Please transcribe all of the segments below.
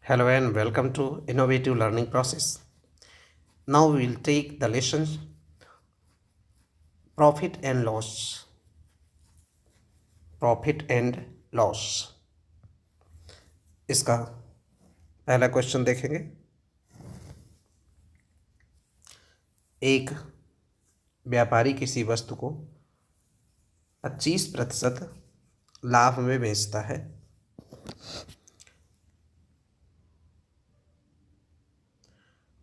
Hello and welcome to Innovative Learning Process. Now we will take the lesson Profit and Loss. Profit and Loss. इसका पहला question देखेंगे। एक व्यापारी किसी वस्तु को 25% लाभ में बेचता है।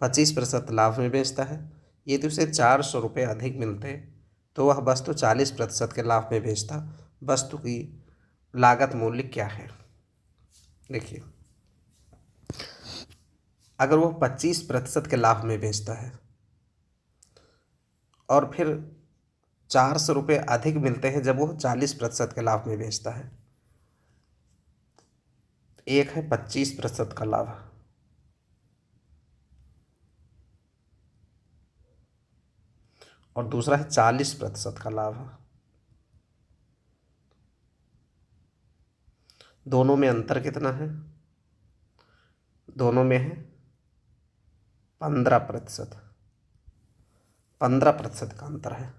25% लाभ में बेचता है। यदि उसे 400 रुपये अधिक मिलते तो वह वस्तु 40% के लाभ में बेचता। वस्तु की लागत मूल्य क्या है? देखिए, अगर वो 25% के लाभ में बेचता है और फिर 400 रुपये अधिक मिलते हैं जब वो 40% के लाभ में बेचता है। एक है 25% का लाभ और दूसरा है 40% का लाभ। दोनों में अंतर कितना है? दोनों में है 15%। 15% का अंतर है।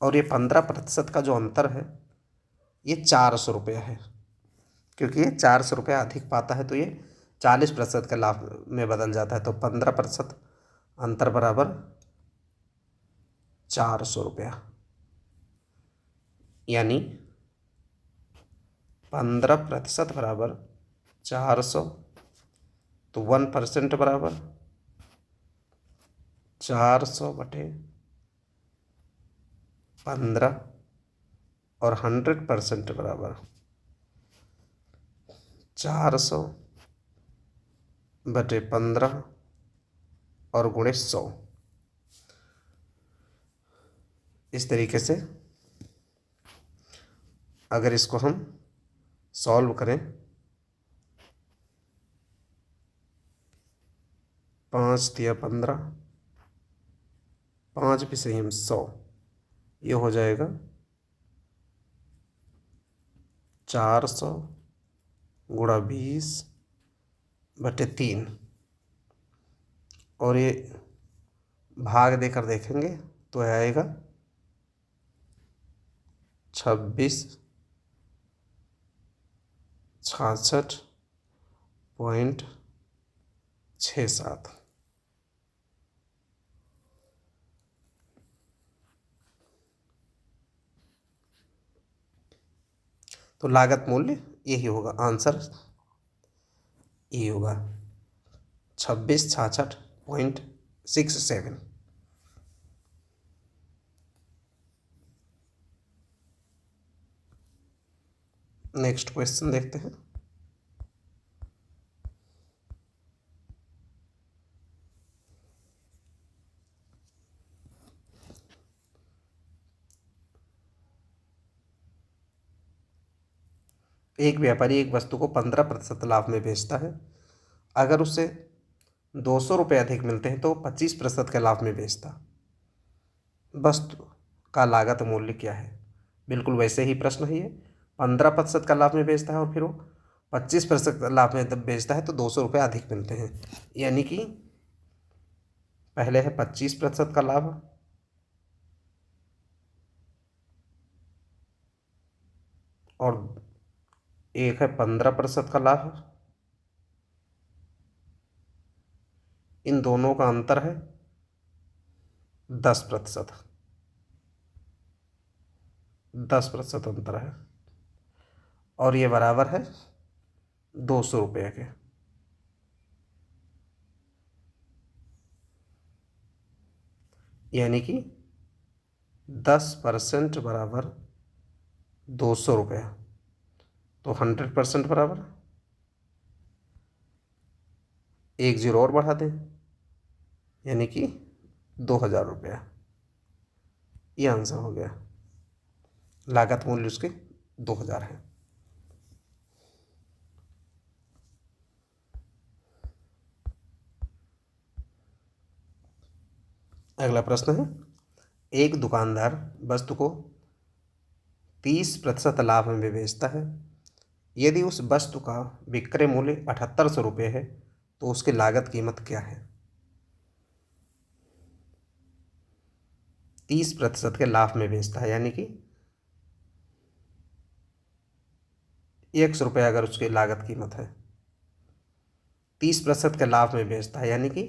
और ये 15% का जो अंतर है ये 400 रुपये है, क्योंकि ये 400 रुपये अधिक पाता है तो ये 40% के लाभ में बदल जाता है। तो 15% अंतर बराबर 400 रुपया, यानी 15% बराबर 400। तो 1% बराबर 400/15 और 100% बराबर 400/15 और गुणे 100। इस तरीके से अगर इसको हम सॉल्व करें, 5 तिया 15, 5 भी सही 100, ये हो जाएगा 400 गुणा 20/3। और ये भाग देकर देखेंगे तो आएगा 2666.67। तो लागत मूल्य यही होगा, आंसर यही होगा 2666.67। नेक्स्ट क्वेश्चन देखते हैं। एक व्यापारी एक वस्तु को 15% लाभ में बेचता है। अगर उसे 200 रुपये अधिक मिलते हैं तो 25% के लाभ में बेचता। वस्तु का लागत मूल्य क्या है? बिल्कुल वैसे ही प्रश्न है ये। 15% का लाभ में बेचता है और फिर वो 25% लाभ में बेचता है तो 200 रुपये अधिक मिलते हैं, यानी कि पहले है 25% का लाभ और एक है 15% का लाभ। इन दोनों का अंतर है 10%। 10% अंतर है और ये बराबर है 200 रुपये के। यानी कि 10% बराबर 200 रुपये, तो 100% बराबर एक जीरो और बढ़ा दें, यानी कि 2000 रुपया। ये आंसर हो गया। लागत मूल्य उसके 2000 है। अगला प्रश्न है, एक दुकानदार वस्तु को 30% लाभ में बेचता है, यदि उस वस्तु का विक्रय मूल्य 7800 रुपये है तो उसकी लागत कीमत क्या है? 30% के लाभ में बेचता है, यानी कि 100 रुपये अगर उसकी लागत कीमत है, 30% के लाभ में बेचता है, यानी कि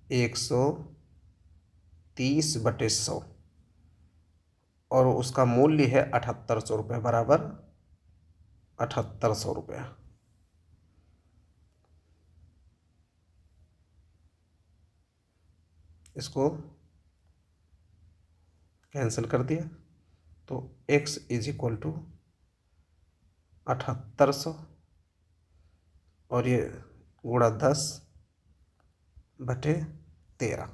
130/100, और उसका मूल्य है 7800 रुपये, बराबर 7800 रुपये। इसको कैंसिल कर दिया तो x इज इक्वल टू 7800 और ये गुणा 10/13,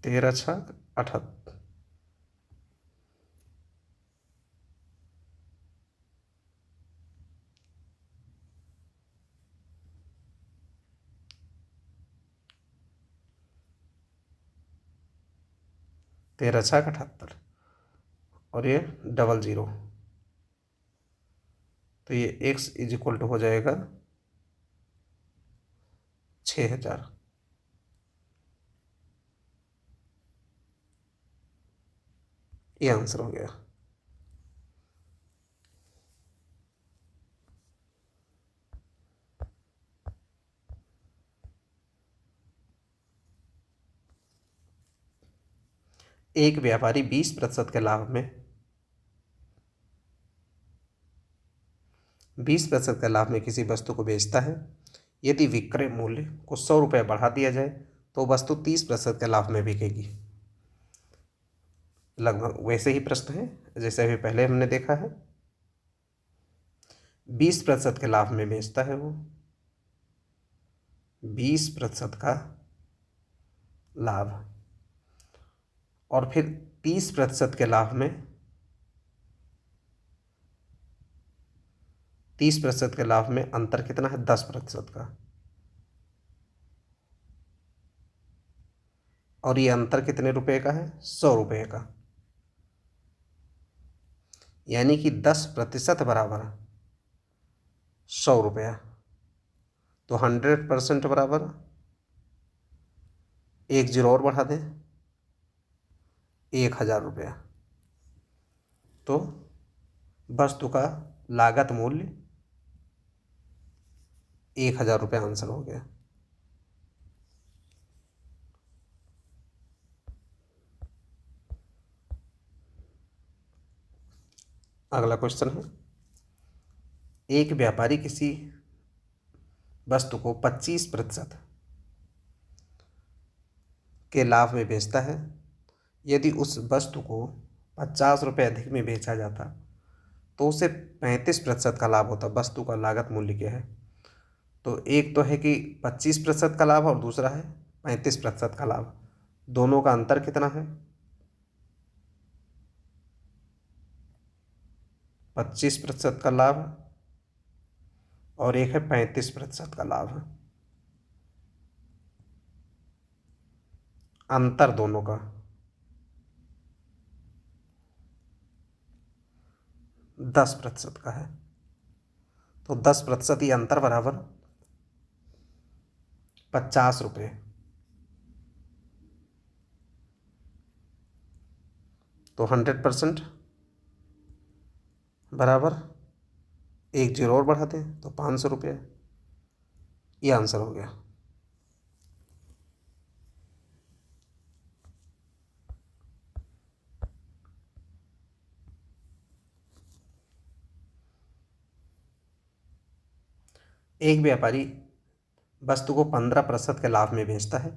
13 छक 78, तेरह छक 78 और ये डबल ज़ीरो, तो ये x इज इक्वल टू हो जाएगा 6000। ये आंसर हो गया। एक व्यापारी 20% के लाभ में 20% के लाभ में किसी वस्तु को बेचता है, यदि विक्रय मूल्य को 100 रुपये बढ़ा दिया जाए तो वस्तु 30% के लाभ में बिकेगी। लगभग वैसे ही प्रश्न है जैसे अभी पहले हमने देखा है। 20% के लाभ में बेचता है वो, 20% का लाभ, और फिर 30% के लाभ में 30% के लाभ में अंतर कितना है? 10% का, और ये अंतर कितने रुपए का है? 100 रुपये का, यानी कि 10% बराबर 100 रुपया, तो 100% बराबर 1 जीरो और बढ़ा दें, 1000 रुपया। तो वस्तु का लागत मूल्य 1000 रुपये आंसर हो गया। अगला क्वेश्चन है, एक व्यापारी किसी वस्तु को 25% के लाभ में बेचता है, यदि उस वस्तु को 50 रुपये अधिक में बेचा जाता तो उसे 35% का लाभ होता। वस्तु का लागत मूल्य क्या है? तो एक तो है कि 25% का लाभ और दूसरा है 35% का लाभ, दोनों का अंतर कितना है? 25% का लाभ और एक है 35% का लाभ, अंतर दोनों का 10% का है, तो 10% ही अंतर बराबर 50 रुपये, तो 100% बराबर 1 जीरो और बढ़ा दें तो 500 रुपये। ये आंसर हो गया। एक व्यापारी वस्तु को 15% के लाभ में बेचता है,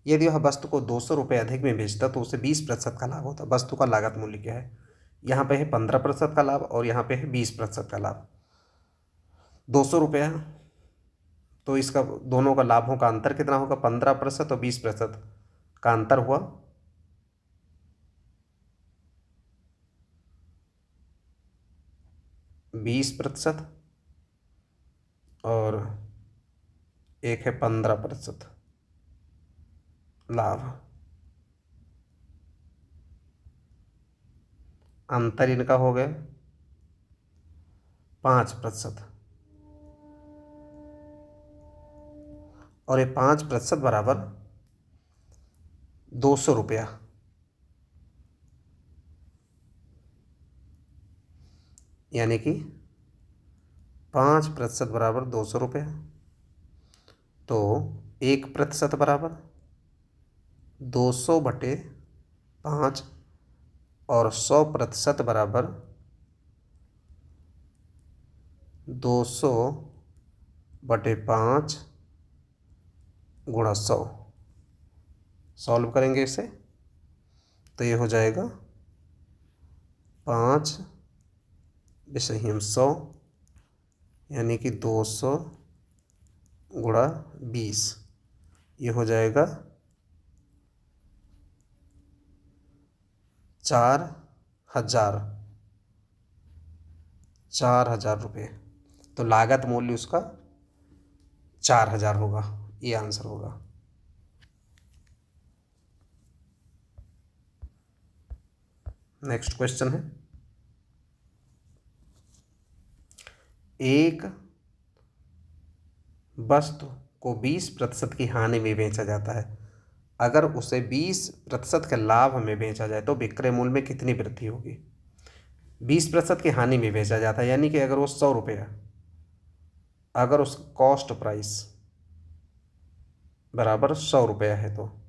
यदि वह वस्तु को 200 रुपये अधिक में बेचता तो उसे 20% का लाभ होता। वस्तु का लागत मूल्य क्या है? यहाँ पे है 15% का लाभ और यहाँ पे है 20% का लाभ। 200 रुपया, तो इसका दोनों का लाभों का अंतर कितना होगा? 15% और 20% का अंतर हुआ 20% और एक है 15%। लाभ। अंतर इनका हो गया 5%, और ये 5% बराबर 200 रुपया, यानी कि 5% बराबर 200 रुपया। तो 1% बराबर 200/5, और 100% बराबर 200/5 गुणा 100। सॉल्व करेंगे इसे तो ये हो जाएगा 5/100, यानी कि 200 × 20, ये हो जाएगा 4,000 रुपये। तो लागत मूल्य उसका 4,000 होगा, ये आंसर होगा। नेक्स्ट क्वेश्चन है, एक वस्तु को 20% की हानि में बेचा जाता है। अगर उसे 20% के लाभ में बेचा जाए तो विक्रय मूल्य में कितनी वृद्धि होगी। 20% की हानि में बेचा जाता है, यानी कि अगर वो 100 रुपया, अगर उस कॉस्ट प्राइस बराबर 100 रुपया है, तो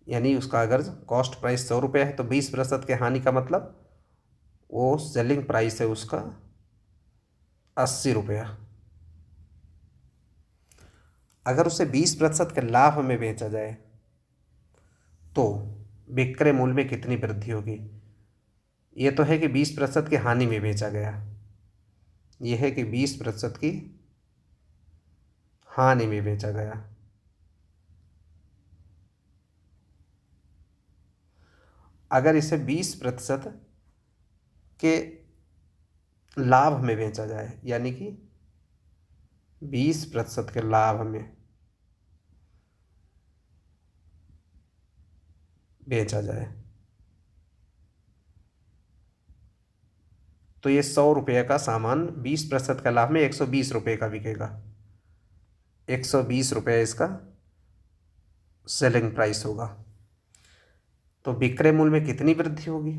यानी उसका अगर कॉस्ट प्राइस 100 रुपया है तो 20% की हानि का मतलब वो सेलिंग प्राइस है उसका 80 रुपया। अगर उसे 20% के लाभ में बेचा जाए तो विक्रय मूल्य में कितनी वृद्धि होगी। ये तो है कि 20% की हानि में बेचा गया, यह है कि 20% की हानि में बेचा गया। अगर इसे 20% के लाभ में बेचा जाए, यानी कि 20% के लाभ में बेचा जाए तो ये 100 रुपये का सामान 20% का लाभ में 120 रुपये का बिकेगा। 120 रुपये इसका सेलिंग प्राइस होगा। तो विक्रय मूल्य में कितनी वृद्धि होगी।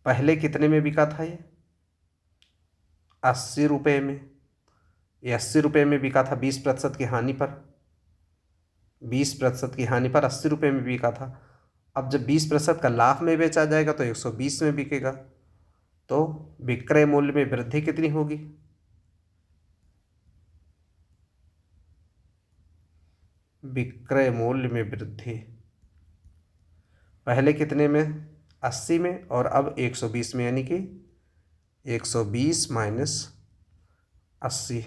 पहले कितने में बिका था ये 80 रुपये में। ये 80 रुपये में बिका था 20% की हानि पर। 20% की हानि पर 80 रुपये में बिका था। अब जब 20% का लाभ में बेचा जाएगा तो 120 में बिकेगा। तो विक्रय मूल्य में वृद्धि कितनी होगी। विक्रय मूल्य में वृद्धि पहले कितने में 80 में, और अब 120 में, यानी कि 120 माइनस 80,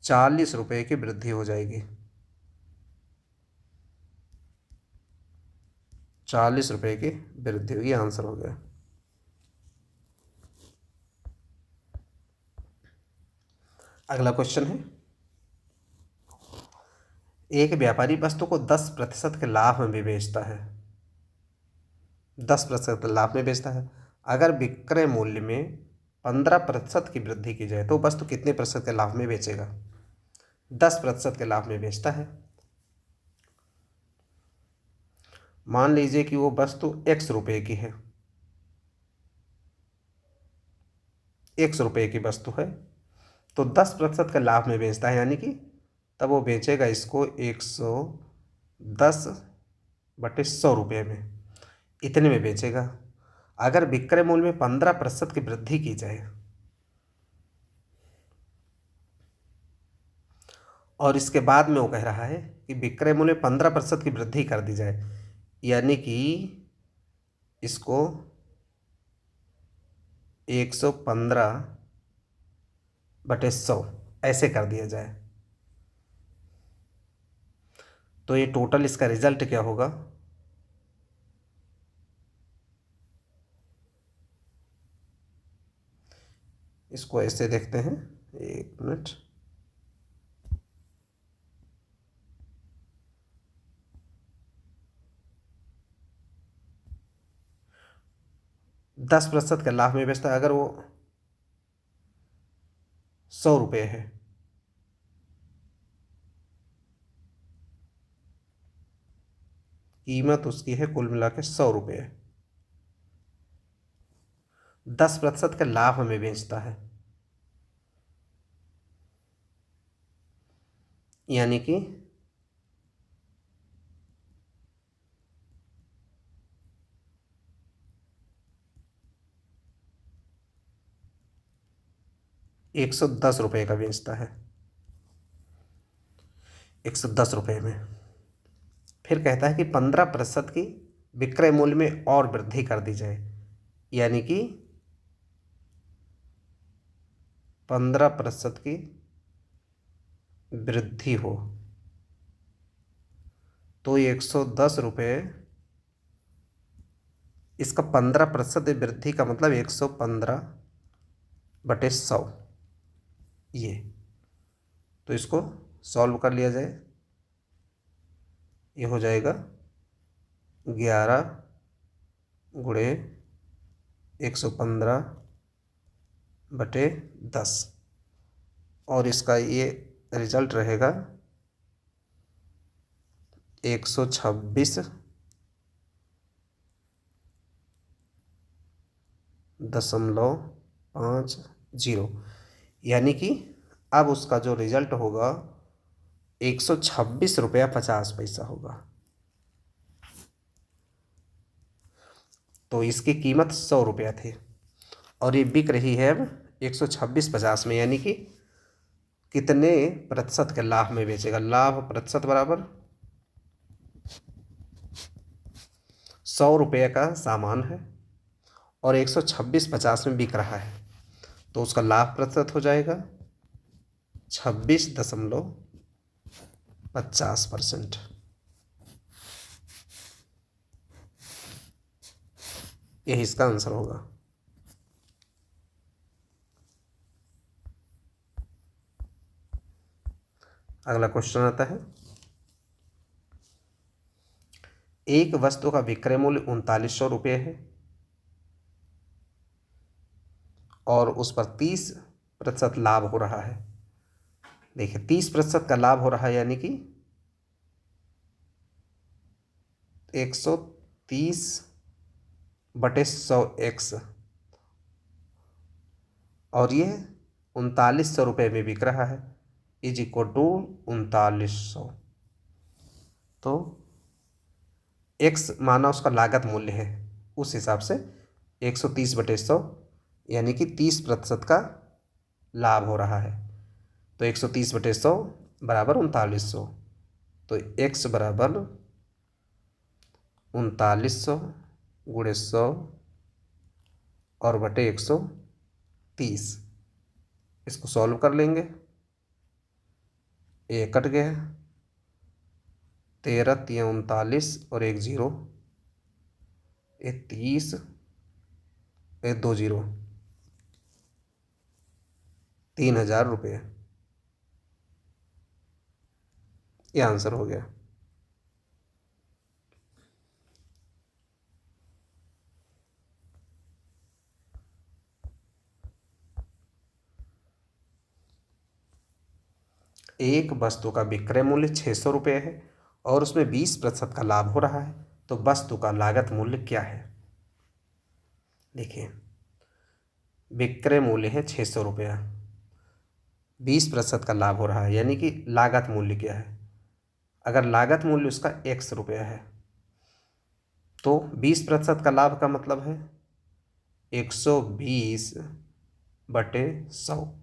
40 रुपये की वृद्धि हो जाएगी। 40 रुपये की वृद्धि होगी, आंसर हो गया। अगला क्वेश्चन है, एक व्यापारी वस्तु को 10% के लाभ में बेचता है। 10% लाभ में बेचता है। अगर विक्रय मूल्य में 15% की वृद्धि की जाए तो वस्तु कितने प्रतिशत के लाभ में बेचेगा। 10% के लाभ में बेचता है। मान लीजिए कि वो वस्तु x रुपये की है, 100 रुपये की वस्तु है, तो 10% का लाभ में बेचता है, यानी कि तब वो बेचेगा इसको 110/100 रुपये में, इतने में बेचेगा। अगर विक्रय मूल्य में 15% की वृद्धि की जाए और इसके बाद में वो कह रहा है कि विक्रय मूल्य में 15% की वृद्धि कर दी जाए, यानी कि इसको 115/100 ऐसे कर दिया जाए, तो ये टोटल इसका रिजल्ट क्या होगा। इसको ऐसे देखते हैं, एक मिनट। 10% के लाभ में बेचता है। अगर वो 100 रुपये है, कीमत उसकी है कुल मिला के 100 रुपये, 10% के लाभ में बेचता है, यानी कि 110 रुपये का बेचता है, 110 रुपये में। फिर कहता है कि 15% की विक्रय मूल्य में और वृद्धि कर दी जाए, यानी कि 15% की वृद्धि हो, तो 110 रुपये, इसका 15% वृद्धि का मतलब 115/100, ये। तो इसको सॉल्व कर लिया जाए, ये हो जाएगा 11×115/10, और इसका ये रिजल्ट रहेगा 126.50, यानी कि अब उसका जो रिजल्ट होगा 126 रुपया 50 पैसा होगा। तो इसकी कीमत 100 रुपया थी और ये बिक रही है अब 126.50 में, यानी कि कितने प्रतिशत के लाभ में बेचेगा। लाभ प्रतिशत बराबर 100 रुपये का सामान है और 126.50 में बिक रहा है, तो उसका लाभ प्रतिशत हो जाएगा 26.50%। यही इसका आंसर होगा। अगला क्वेश्चन आता है, एक वस्तु का विक्रय मूल्य 3900 रुपये है और उस पर 30% लाभ हो रहा है। देखिए 30% का लाभ हो रहा है, यानी कि 130/100x, और ये 3900 रुपये में बिक रहा है, इज इक्वल टू 3900। तो x माना उसका लागत मूल्य है, उस हिसाब से 130/100, यानी कि 30% का लाभ हो रहा है। तो 130/100 बराबर 3900, तो x बराबर 3900 गुणे 100 और बटे 130। इसको सॉल्व कर लेंगे, ये कट गया, 13×3 = 39 और 1 0, ये 30, ये 2 0, 3000 रुपये, ये आंसर हो गया। एक वस्तु का विक्रय मूल्य 600 रुपये है और उसमें 20% का लाभ हो रहा है, तो वस्तु का लागत मूल्य क्या है। देखिए विक्रय मूल्य है 600 रुपया, 20% का लाभ हो रहा है, यानी कि लागत मूल्य क्या है। अगर लागत मूल्य उसका 100 रुपया है तो 20% का लाभ का मतलब है 120/100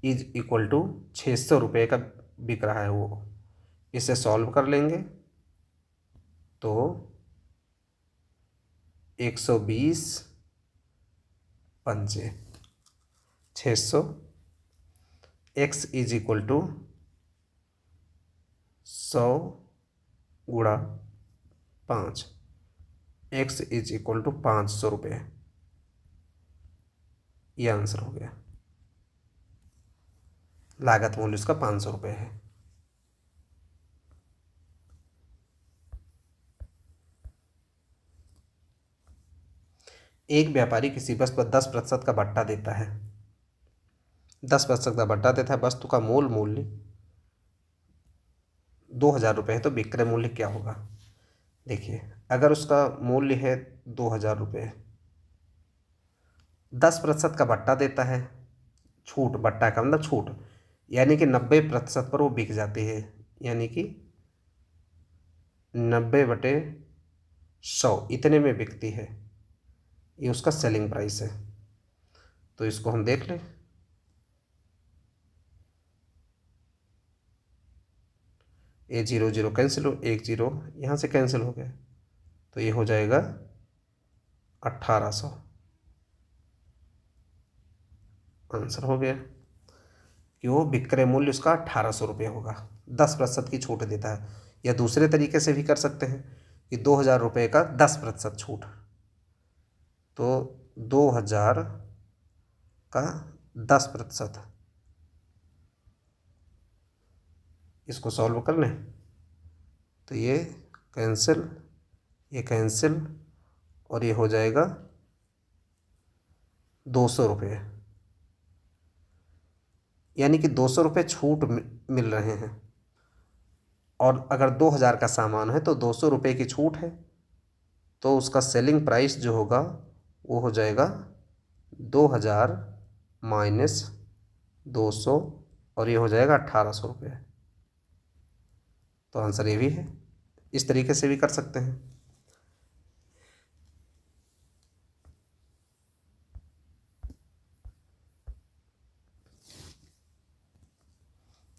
इज इक्वल टू 600 रुपये का बिक रहा है वो। इसे सॉल्व कर लेंगे तो 120 × 600, x इज इक्वल टू 100 गुणा 5, x इज इक्वल टू 500 रुपये, ये आंसर हो गया। लागत मूल्य उसका 500 रुपये है। एक व्यापारी किसी वस्तु पर 10% का बट्टा देता है, 10% का बट्टा देता है, वस्तु का मूल मूल्य 2,000 रुपये है, तो विक्रय मूल्य क्या होगा। देखिए, अगर उसका मूल्य है 2,000 रुपये, 10% का बट्टा देता है, छूट, बट्टा का मतलब छूट, यानी कि 90% पर वो बिक जाती है, यानी कि 90/100 इतने में बिकती है, ये उसका सेलिंग प्राइस है। तो इसको हम देख लें, ये 0 0 कैंसिल हो, 1 0 यहाँ से कैंसिल हो गया, तो ये हो जाएगा 1,800, आंसर हो गया कि वो विक्रय मूल्य उसका 1,800 रुपये होगा, 10% की छूट देता है। या दूसरे तरीके से भी कर सकते हैं कि 2,000 रुपये का 10% छूट, तो 2,000 का 10%, इसको सॉल्व कर लें तो ये कैंसिल, ये कैंसिल, और ये हो जाएगा 200 रुपये, यानी कि 200 रुपये छूट मिल रहे हैं। और अगर 2,000 का सामान है तो 200 रुपये की छूट है, तो उसका सेलिंग प्राइस जो होगा वो हो जाएगा 2,000 माइनस 200, और ये हो जाएगा 1,800 रुपये। तो आंसर ये भी है, इस तरीके से भी कर सकते हैं।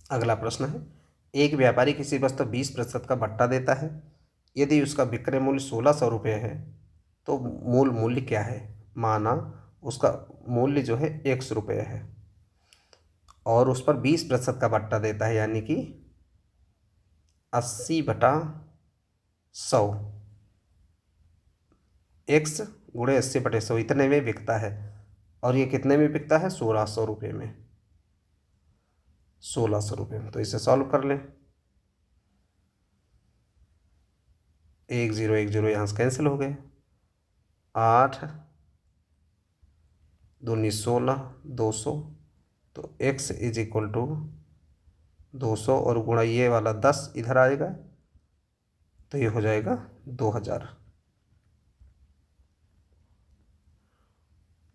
अगला प्रश्न है, एक व्यापारी किसी वस्तु 20% का बट्टा देता है, यदि उसका विक्रय मूल्य 1,600 रुपये है तो मूल मूल्य क्या है। माना उसका मूल्य जो है 100 रुपये है और उस पर 20% का बट्टा देता है, यानी कि 80/100, x गुणे 80/100 इतने में बिकता है, और ये कितने में बिकता है, 1,600 रुपये में, 1,600 रुपये में। तो इसे सॉल्व कर लें, 1 0 1 0 यहाँ से कैंसिल हो गए, 8 दूनी 16, 200, तो x इज इक्वल टू 200 और गुणा ये वाला 10 इधर आएगा, तो ये हो जाएगा 2,000,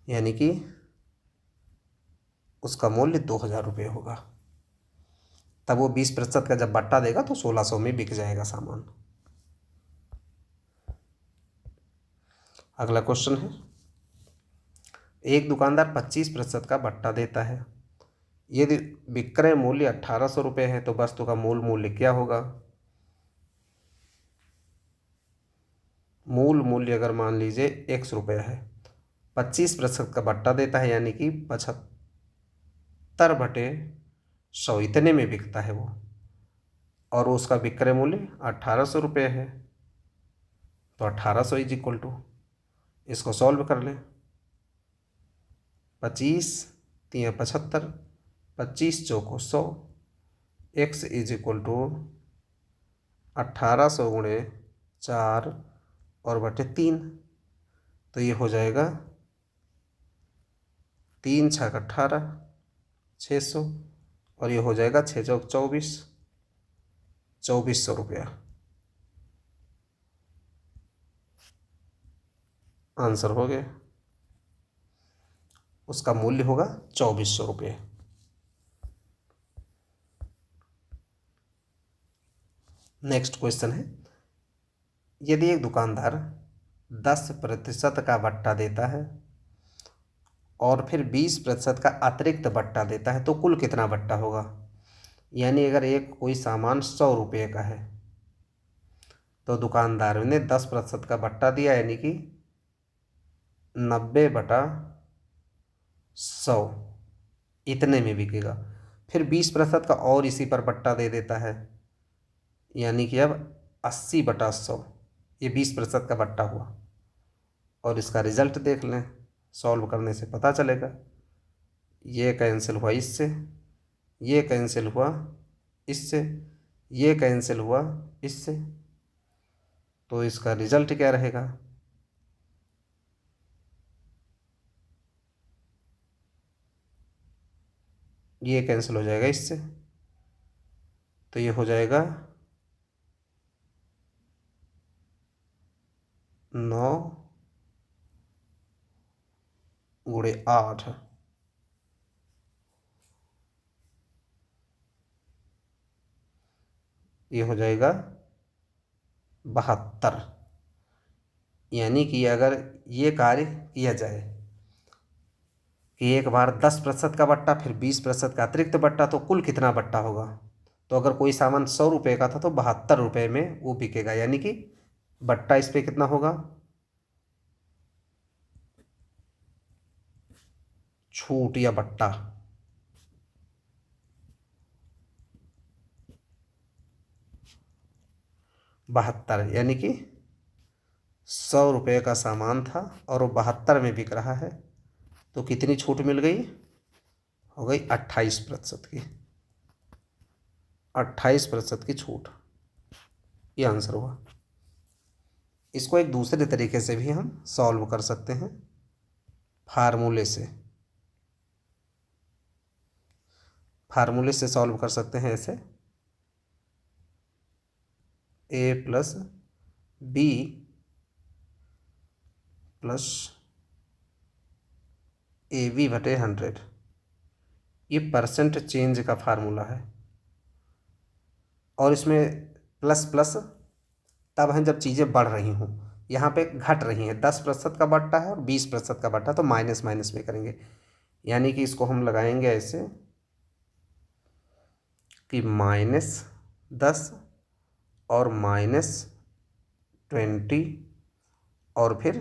यानी कि उसका मूल्य 2,000 रुपये होगा। तब वो 20% का जब बट्टा देगा तो 1,600 में बिक जाएगा सामान। अगला क्वेश्चन है, एक दुकानदार 25% का बट्टा देता है, यदि विक्रय मूल्य 1,800 रुपये है तो वस्तु का मूल मूल्य क्या होगा। मूल मूल्य अगर मान लीजिए 100 रुपये है, 25% का बट्टा देता है, यानी कि 75/100 इतने में बिकता है वो, और उसका विक्रय मूल्य 1,800 रुपये है, तो 1,800 इज इक्वल टू, इसको सॉल्व कर लें, 25 3 75, 25 चौको 100, x इज इक्वल टू 1,800 गुणे 4 और बटे 3, तो ये हो जाएगा 3 6 18, 600, और ये हो जाएगा 6 चौक 24, 2,400 रुपया, आंसर हो गया, उसका मूल्य होगा 2,400 रुपये। नेक्स्ट क्वेश्चन है, यदि एक दुकानदार 10% का बट्टा देता है और फिर 20% का अतिरिक्त बट्टा देता है तो कुल कितना बट्टा होगा। यानी अगर एक कोई सामान 100 रुपये का है तो दुकानदार ने 10% का बट्टा दिया, यानी कि 90/100 इतने में बिकेगा। फिर 20% का और इसी पर बट्टा दे देता है, यानी कि अब 80/100 ये 20% का बट्टा हुआ, और इसका रिजल्ट देख लें, सॉल्व करने से पता चलेगा। ये कैंसिल हुआ इससे, ये कैंसिल हुआ इससे, ये कैंसिल हुआ इससे, तो इसका रिजल्ट क्या रहेगा, ये कैंसिल हो जाएगा इससे, तो ये हो जाएगा 9 गुणे 8, ये हो जाएगा 72। यानी कि अगर ये कार्य किया जाए कि एक बार 10% का बट्टा फिर 20% का अतिरिक्त बट्टा, तो कुल कितना बट्टा होगा। तो अगर कोई सामान 100 रुपये का था तो 72 रुपये में वो बिकेगा, यानी कि बट्टा इस पे कितना होगा, छूट या बट्टा 72, यानी कि 100 रुपये का सामान था और वो 72 में बिक रहा है, तो कितनी छूट मिल गई, हो गई 28% की, 28% की छूट। ये आंसर हुआ। इसको एक दूसरे तरीके से भी हम सॉल्व कर सकते हैं, फार्मूले से। फार्मूले से सॉल्व कर सकते हैं ऐसे, A plus B plus A B बटे 100, ये परसेंट चेंज का फार्मूला है। और इसमें प्लस प्लस तब हैं जब चीज़ें बढ़ रही हों, यहाँ पे घट रही हैं। 10% का बट्टा है और 20% का बट्टा, तो माइनस माइनस में करेंगे। यानी कि इसको हम लगाएंगे ऐसे कि -10 और -20 और फिर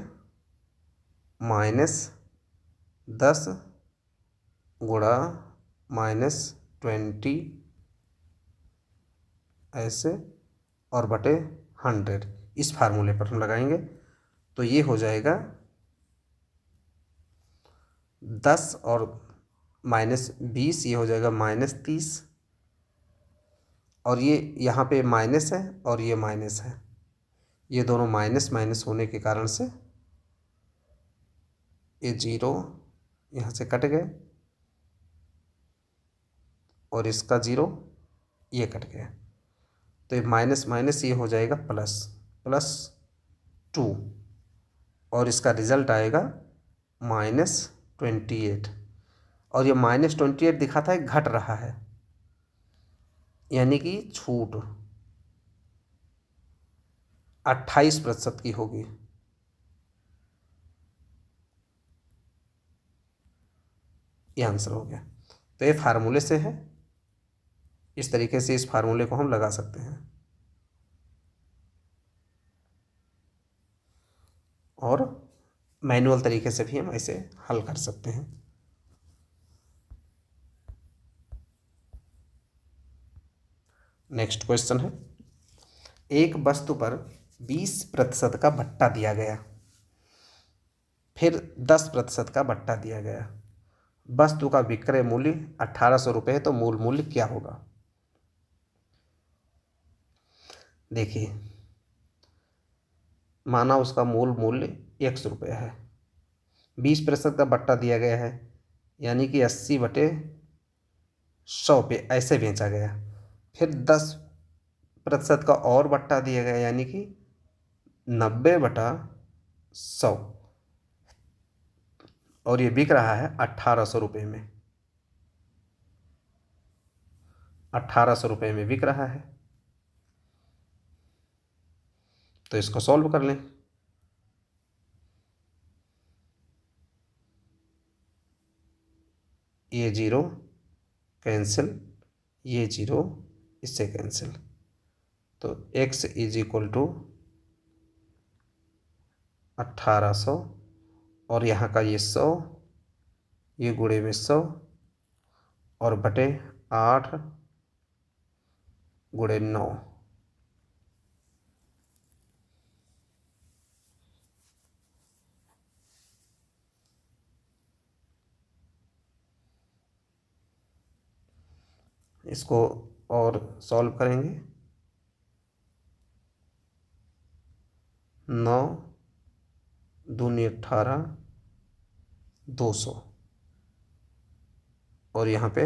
-10 गुणा -20 ऐसे और बटे 100, इस फार्मूले पर हम लगाएंगे। तो ये हो जाएगा 10 और -20, ये हो जाएगा -30, और ये यहाँ पे माइनस है और ये माइनस है, ये दोनों माइनस माइनस होने के कारण से ये 0 यहाँ से कट गए और इसका 0 ये कट गया, तो ये माइनस माइनस ये हो जाएगा प्लस, +2, और इसका रिजल्ट आएगा -28। और ये -28 दिखाता है घट रहा है, यानी कि छूट 28% की होगी। ये आंसर हो गया। तो ये फार्मूले से है, इस तरीके से इस फार्मूले को हम लगा सकते हैं, और मैनुअल तरीके से भी हम ऐसे हल कर सकते हैं। नेक्स्ट क्वेश्चन है, एक वस्तु पर 20% का बट्टा दिया गया, फिर 10% का बट्टा दिया गया। वस्तु का विक्रय मूल्य 1800 रुपये है, तो मूल मूल्य क्या होगा। देखिए, माना उसका मूल मूल्य 100 रुपये है, 20% का बट्टा दिया गया है, यानी कि 80/100 पे ऐसे बेचा गया। फिर 10% का और बट्टा दिया गया, यानी कि 90/100, और ये बिक रहा है 1800 रुपये में, 1800 रुपये में बिक रहा है। तो इसको सॉल्व कर लें। ये 0 कैंसिल, ये 0 इससे कैंसिल, तो x इज इक्वल टू 1800, और यहाँ का ये 100, ये गुणे में 100 और बटे 8 गुणे 9। इसको और सॉल्व करेंगे। 9 दूनी 18, 200, और यहाँ पे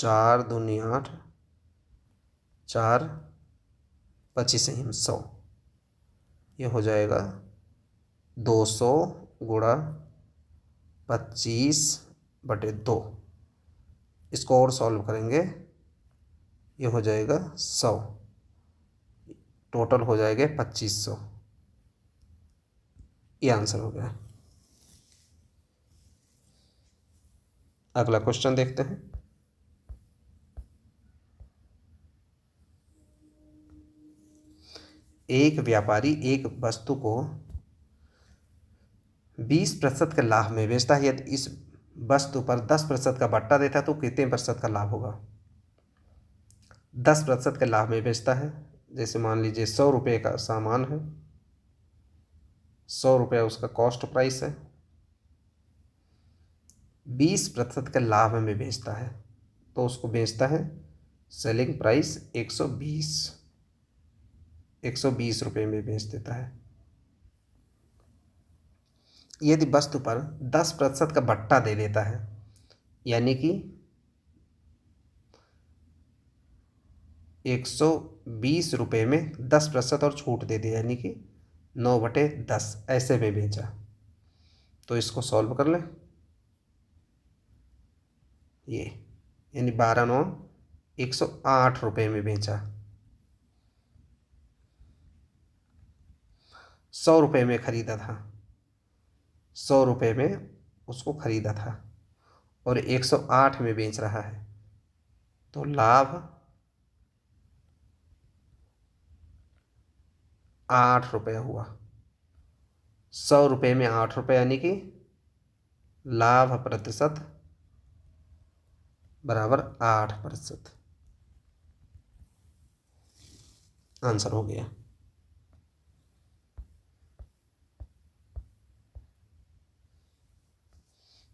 4 दूनी 8, 4 25 ही 100, ये हो जाएगा 200 गुणा 25/2। इसको और सॉल्व करेंगे, ये हो जाएगा 100, टोटल हो जाएगा 2500। ये आंसर हो गया। अगला क्वेश्चन देखते हैं। एक व्यापारी एक वस्तु को 20% के लाभ में बेचता है। यदि इस वस्तु पर 10% का बट्टा देता है तो कितने प्रतिशत का लाभ होगा? 10% के लाभ में बेचता है। जैसे मान लीजिए 100 रुपये का सामान है, 100 रुपये उसका कॉस्ट प्राइस है, 20% के लाभ में बेचता है तो उसको बेचता है सेलिंग प्राइस 120 रुपये में बेच देता है। यदि वस्तु पर 10% का बट्टा दे देता है, यानी कि 120 रुपये में 10% और छूट दे दी, यानी कि 9/10 ऐसे में बेचा, तो इसको सॉल्व कर लें। ये यानी 12/9 108 रुपये में बेचा। 100 रुपये में ख़रीदा था, 100 रुपये में उसको ख़रीदा था और 108 में बेच रहा है, तो लाभ 8 रुपये हुआ। 100 रुपये में 8 रुपये, यानी कि लाभ प्रतिशत बराबर 8%। आंसर हो गया।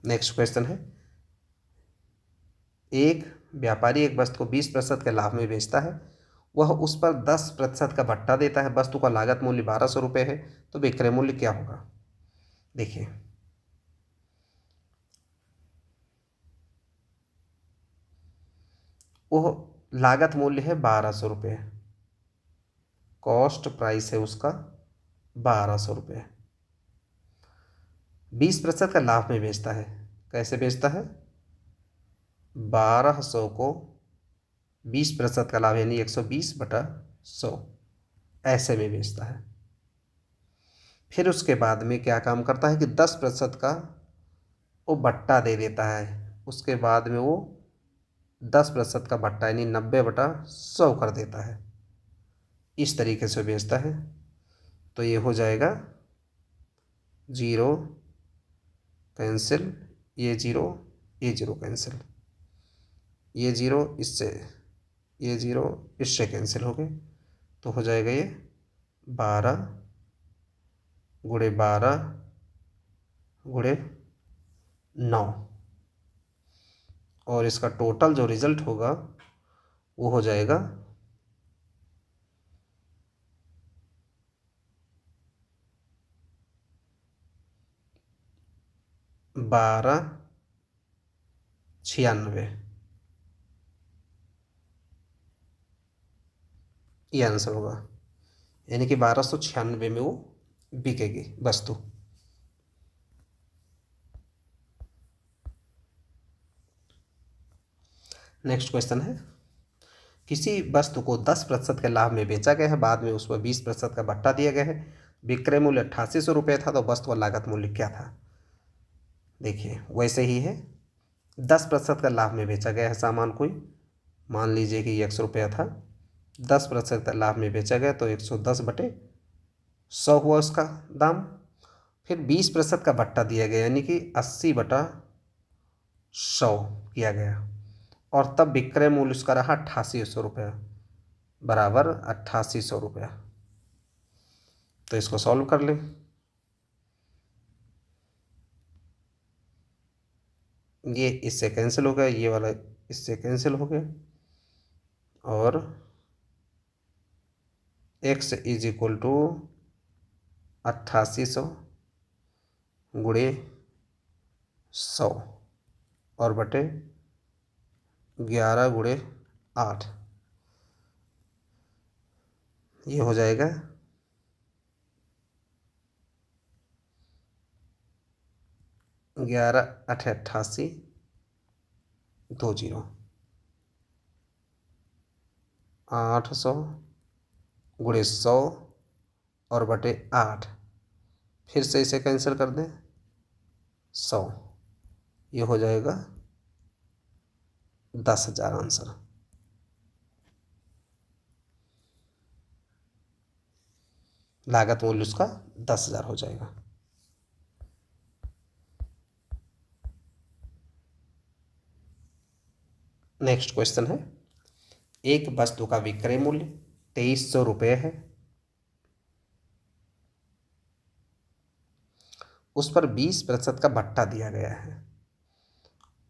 नेक्स्ट क्वेश्चन है, एक व्यापारी एक वस्तु को 20% के लाभ में बेचता है। वह उस पर 10% का भट्टा देता है। वस्तु का लागत मूल्य 1200 रुपये है, तो विक्रय मूल्य क्या होगा? देखिए, वो लागत मूल्य है 1200 रुपये, कॉस्ट प्राइस है उसका 1200 रुपये। 20% का लाभ में बेचता है। कैसे बेचता है? 1200 को 20% का लाभ, यानी 120/100 ऐसे में बेचता है। फिर उसके बाद में क्या काम करता है कि 10% का वो भट्टा दे देता है। उसके बाद में वो 10% का भट्टा यानी 90/100 कर देता है। इस तरीके से बेचता है। तो ये हो जाएगा 0 कैंसिल, ये 0 कैंसिल, ये 0 इससे, ये 0 इससे कैंसिल हो गए, तो हो जाएगा ये 12 गुणे 12 गुणे 9, और इसका टोटल जो रिजल्ट होगा वो हो जाएगा 1296। ये आंसर होगा, यानी कि 1296 में वो बिकेगी वस्तु। नेक्स्ट क्वेश्चन है, किसी वस्तु को 10% के लाभ में बेचा गया है। बाद में उस पर 20% का भट्टा दिया गया है। विक्रय मूल्य 8800 रुपये था, तो वस्तु का लागत मूल्य क्या था? देखिए, वैसे ही है, 10% का लाभ में बेचा गया है सामान कोई, मान लीजिए कि 100 रुपया था, 10% का लाभ में बेचा गया तो 110/100 हुआ उसका दाम। फिर 20% का भट्टा दिया गया, यानी कि 80/100 किया गया, और तब विक्रय मूल्य उसका रहा 8800 रुपया, बराबर 8800 रुपया। तो इसको सॉल्व कर लें। ये इससे कैंसिल हो गया, ये वाला इससे कैंसिल हो गया, और x इज इक्वल टू 8800 गुणे 100 और बटे 11 × 8, ये हो जाएगा 11×8 = 88, 2 0, 800 × 100 और बटे 8, फिर से इसे कैंसिल कर दें 100, ये हो जाएगा 10,000 आंसर। लागत मूल्य उसका 10,000 हो जाएगा। नेक्स्ट क्वेश्चन है, एक वस्तु का विक्रय मूल्य 2300 रुपये है, उस पर 20% का भत्ता दिया गया है।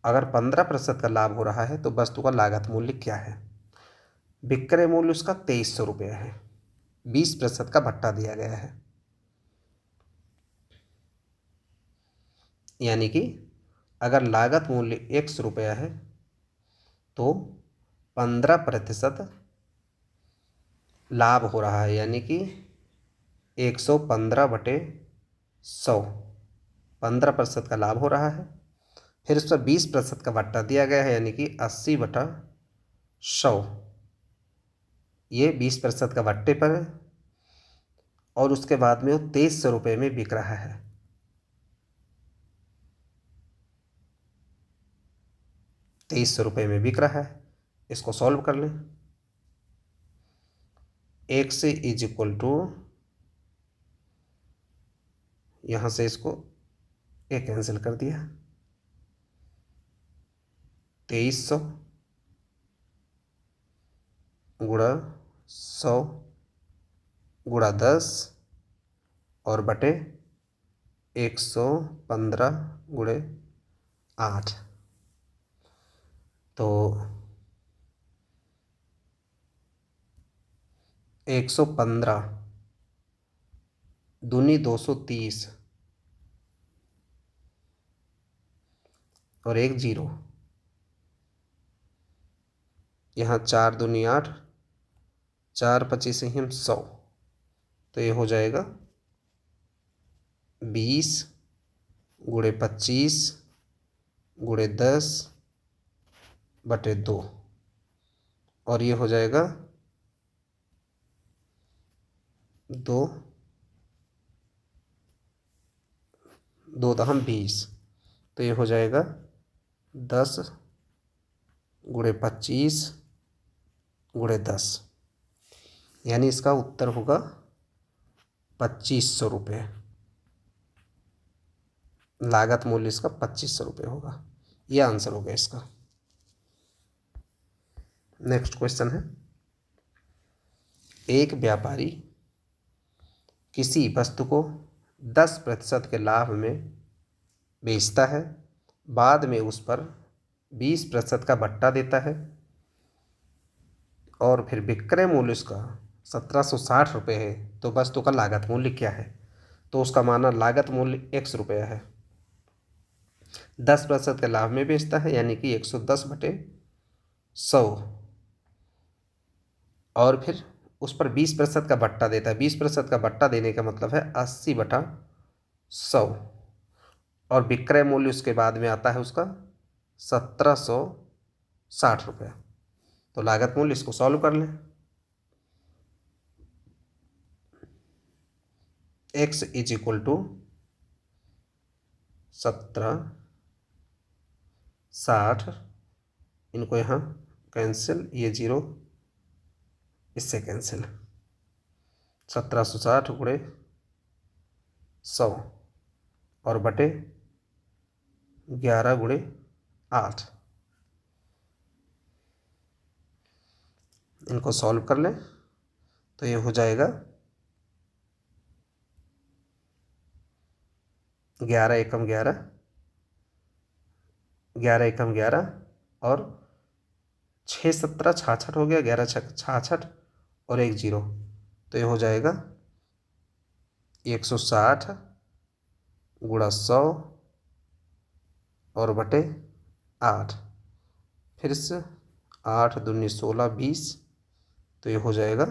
अगर 15% का लाभ हो रहा है तो वस्तु का लागत मूल्य क्या है? विक्रय मूल्य उसका 2300 रुपये है, 20% का भत्ता दिया गया है, यानी कि अगर लागत मूल्य 100 रुपया है तो 15% लाभ हो रहा है, यानी कि 115/100, 15% का लाभ हो रहा है। फिर उस पर 20% का भत्ता दिया गया है, यानी कि 80/100, ये 20% का भत्ते पर है और उसके बाद में वो 2300 रुपये में बिक रहा है। 2300 रुपये में बिक रहा है, इसको सॉल्व कर लें। x = यहाँ से इसको एक कैंसिल कर दिया, 2300 × 100 × 10 और बटे 115/8, तो 115 दूनी 230 और 1 0, यहाँ 4 दूनी 8, 4 25 हम 100, तो ये हो जाएगा 20 × 25 × 10/2 और ये हो जाएगा 2 2 दहम 20, तो ये हो जाएगा 10 × 25 × 10, यानी इसका उत्तर होगा 2500 रुपये। लागत मूल्य इसका 2500 रुपये होगा, यह आंसर हो गया इसका। नेक्स्ट क्वेश्चन है, एक व्यापारी किसी वस्तु को 10% के लाभ में बेचता है, बाद में उस पर 20% का भत्ता देता है और फिर विक्रय मूल्य उसका 1760 रुपये है, तो वस्तु का लागत मूल्य क्या है? तो उसका माना लागत मूल्य 100 रुपया है, 10% के लाभ में बेचता है, यानी कि 110/100, और फिर उस पर 20% का भत्ता देता है। 20% का भत्ता देने का मतलब है 80/100, और विक्रय मूल्य उसके बाद में आता है उसका 1760 रुपया। तो लागत मूल्य, इसको सॉल्व कर लें। x = 1760, इनको यहाँ कैंसिल, ये 0 इससे कैंसिल, 1760 × 100 और बटे 11 × 8, इनको सॉल्व कर लें तो ये हो जाएगा 11 एकम 11, 11 एकम 11 और 6 17 66 हो गया, 11 6 66 और 1 0, तो ये हो जाएगा 160 × 100 और बटे 8, फिर से 8 दूनी 16 20, तो ये हो जाएगा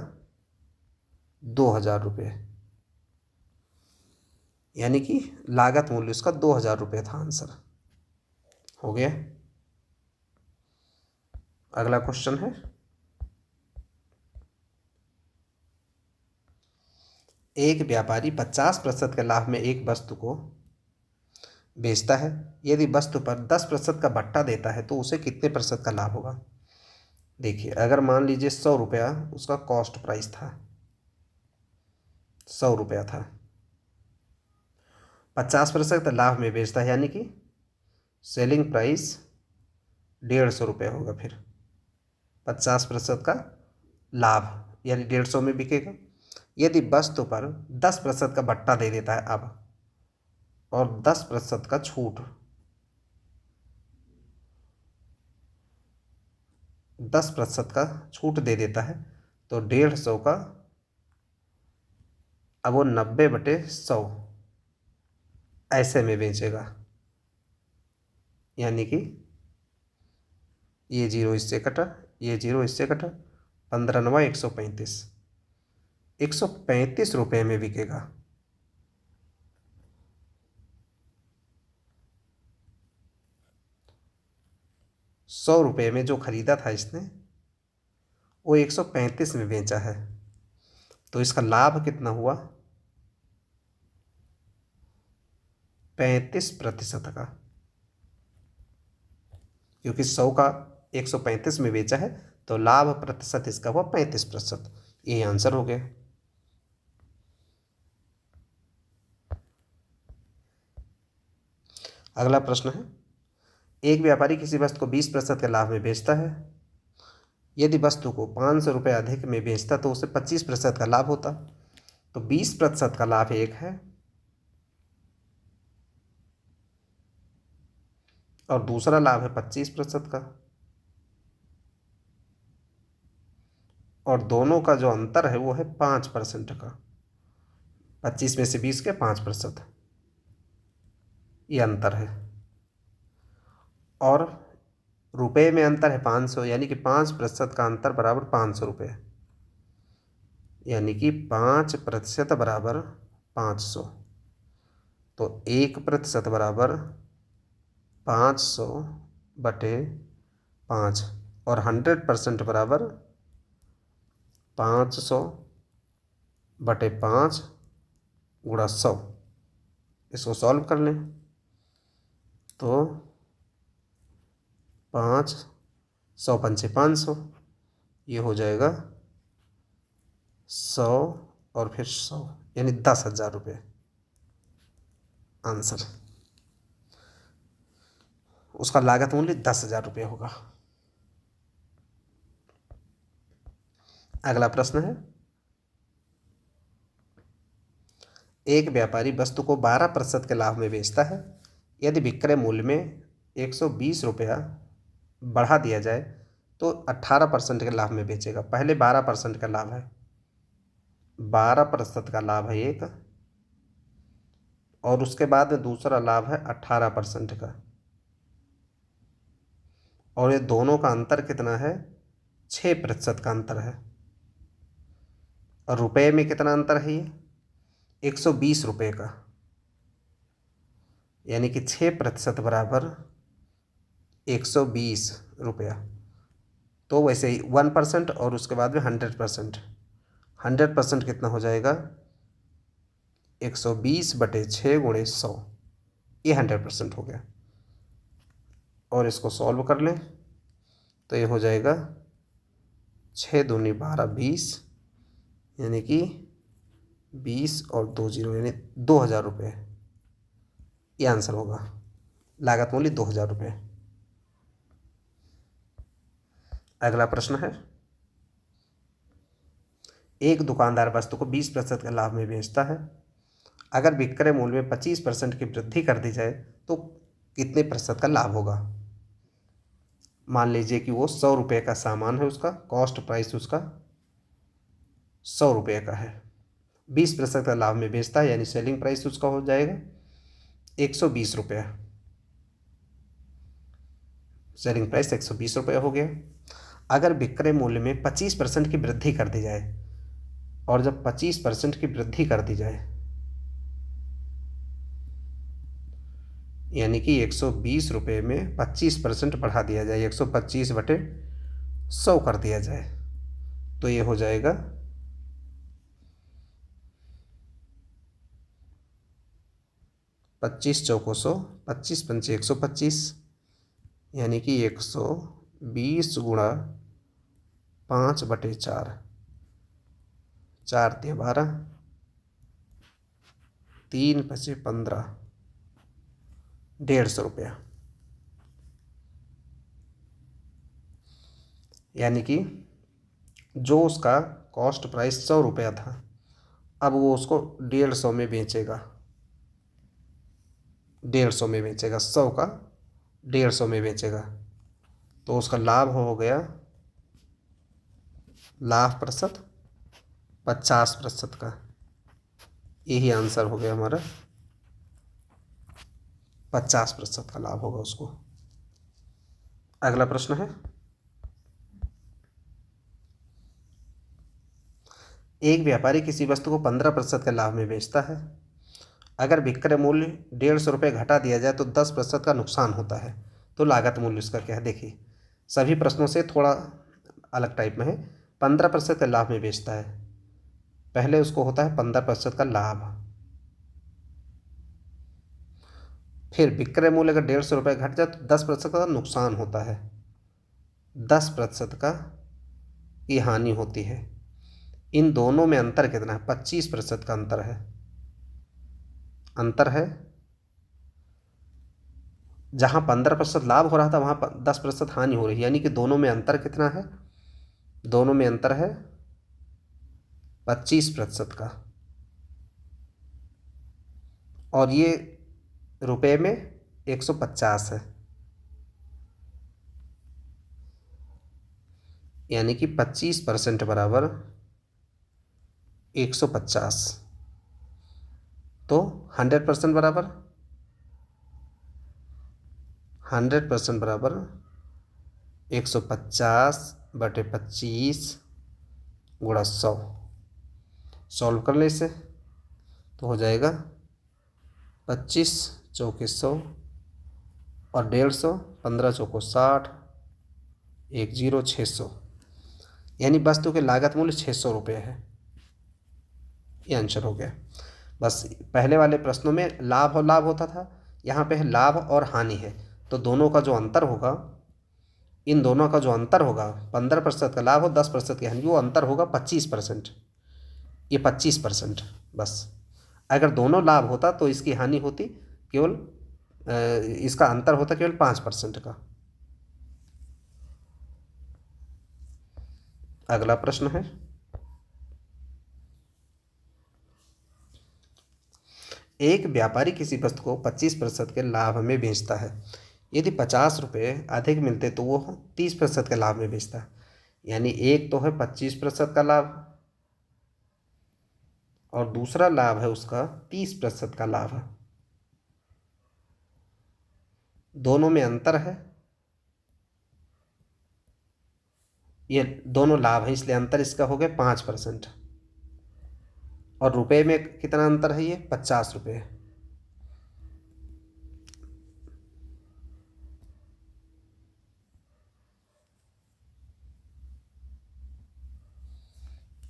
2,000 रुपये। यानी कि लागत मूल्य उसका 2,000 रुपये था। आंसर हो गया। अगला क्वेश्चन है, एक व्यापारी 50% के लाभ में एक वस्तु को बेचता है। यदि वस्तु पर 10% का भट्टा देता है तो उसे कितने प्रतिशत का लाभ होगा। देखिए, अगर मान लीजिए 100 रुपया उसका कॉस्ट प्राइस था, 100 रुपया था, 50% लाभ में बेचता है, यानी कि सेलिंग प्राइस 150 रुपया होगा। फिर 50% का लाभ यानी 150 में बिकेगा। यदि वस्तु पर 10% का भट्टा दे देता है अब, और 10% का छूट, 10% का छूट दे देता है, तो 150 का अब वो 90/100 ऐसे में बेचेगा। यानी कि ये 0 इससे कटा, ये 0 इससे कटा, 15 9 135, 135 रुपये में बिकेगा। ₹100 में जो खरीदा था इसने, वो 135 में बेचा है, तो इसका लाभ कितना हुआ, 35% का। क्योंकि 100 का 135 में बेचा है, तो लाभ प्रतिशत इसका हुआ 35%। यही आंसर हो गया। अगला प्रश्न है, एक व्यापारी किसी वस्तु को 20% के लाभ में बेचता है। यदि वस्तु को 500 रुपये अधिक में बेचता तो उसे 25% का लाभ होता। तो 20% का लाभ एक है और दूसरा लाभ है 25% का, और दोनों का जो अंतर है वो है 5% का। 25 में से 20 के 5%, ये अंतर है। और रुपए में अंतर है 500, यानी कि 5% का अंतर बराबर 500 रुपये, यानी कि 5% बराबर 500। तो 1% बराबर 500/5, और 100% बराबर 500/5 गुणा 100। इसको सॉल्व कर लें तो 500 पंचे 500, ये हो जाएगा 100 और फिर 100, यानी 10,000 रुपये आंसर। उसका लागत मूल्य 10,000 रुपये होगा। अगला प्रश्न है, एक व्यापारी वस्तु को 12% के लाभ में बेचता है। यदि विक्रय मूल्य में 120 रुपया बढ़ा दिया जाए तो 18% के लाभ में बेचेगा। पहले 12% का लाभ है, 12% का लाभ है एक, और उसके बाद दूसरा लाभ है 18% का, और ये दोनों का अंतर कितना है, 6% का अंतर है। और रुपए में कितना अंतर है, ये 120 रुपये का, यानी कि 6% बराबर 120 रुपया। तो वैसे ही 1% और उसके बाद में 100%, 100% कितना हो जाएगा, 120/6 गुणे 100, ये 100% हो गया। और इसको सॉल्व कर लें तो ये हो जाएगा 6 दूनी 12 20, यानी कि 20 और 2 0, यानी 2,000 रुपये, ये आंसर होगा। लागत मूल्य 2,000 रुपये। अगला प्रश्न है, एक दुकानदार वस्तु को 20% के लाभ में बेचता है। अगर विक्रय मूल्य में 25% की वृद्धि कर दी जाए तो कितने प्रतिशत का लाभ होगा। मान लीजिए कि वो 100 रुपये का सामान है, उसका कॉस्ट प्राइस उसका 100 रुपये का है, 20% का लाभ में बेचता है, यानी सेलिंग प्राइस उसका हो जाएगा 120 रुपये। सेलिंग प्राइस 120 रुपये हो गया। अगर विक्रय मूल्य में 25% की वृद्धि कर दी जाए, और जब 25% की वृद्धि कर दी जाए, यानी कि 120 रुपये में 25% बढ़ा दिया जाए, 125/100 कर दिया जाए, तो ये हो जाएगा 25 चौको 100, 25 पंचे 125, यानी कि 120 गुणा 5/4, 4 × 12, 3 × 5 = 15, 150 रुपया। यानी कि जो उसका कॉस्ट प्राइस 100 रुपया था, अब वो उसको 150 में बेचेगा, 150 में बेचेगा, 100 का 150 में बेचेगा, तो उसका लाभ हो गया, लाभ प्रतिशत 50% का। यही आंसर हो गया हमारा, 50% का लाभ होगा उसको। अगला प्रश्न है, एक व्यापारी किसी वस्तु को 15% के लाभ में बेचता है। अगर विक्रय मूल्य 150 रुपये घटा दिया जाए तो 10% का नुकसान होता है, तो लागत मूल्य उसका क्या है। देखिए, सभी प्रश्नों से थोड़ा अलग टाइप में है। 15% के लाभ में बेचता है, पहले उसको होता है 15% का लाभ, फिर विक्रय मूल्य अगर 150 रुपये घट जाए तो 10% का नुकसान होता है, 10% का की हानि होती है। इन दोनों में अंतर कितना है, 25% का अंतर है, अंतर है। जहाँ 15% लाभ हो रहा था वहाँ 10% हानि हो रही है, यानी कि दोनों में अंतर कितना है, दोनों में अंतर है 25% का, और ये रुपए में 150 है, यानी कि 25% बराबर 150, तो 100% बराबर 100% बराबर 150/25 गुणा 100। सॉल्व कर ले इसे, तो हो जाएगा 25 चौके 100 और 150, 15 चौको 60, 10 600, यानी वस्तु के लागत मूल्य 600 रुपये है। ये आंसर हो गया। बस पहले वाले प्रश्नों में लाभ और लाभ होता था, यहाँ पे है लाभ और हानि है, तो दोनों का जो अंतर होगा, इन दोनों का जो अंतर होगा, 15% का लाभ और 10% की हानि, वो अंतर होगा 25%, ये 25%। बस अगर दोनों लाभ होता तो इसकी हानि होती केवल, इसका अंतर होता केवल 5% का। अगला प्रश्न है, एक व्यापारी किसी वस्तु को 25% के लाभ में बेचता है। यदि 50 रुपये अधिक मिलते तो वो 30% के लाभ में बेचता है। यानी एक तो है 25% का लाभ और दूसरा लाभ है उसका 30% का लाभ है, दोनों में अंतर है। ये दोनों लाभ है इसलिए अंतर इसका हो गया 5%, और रुपए में कितना अंतर है, ये 50 रुपये।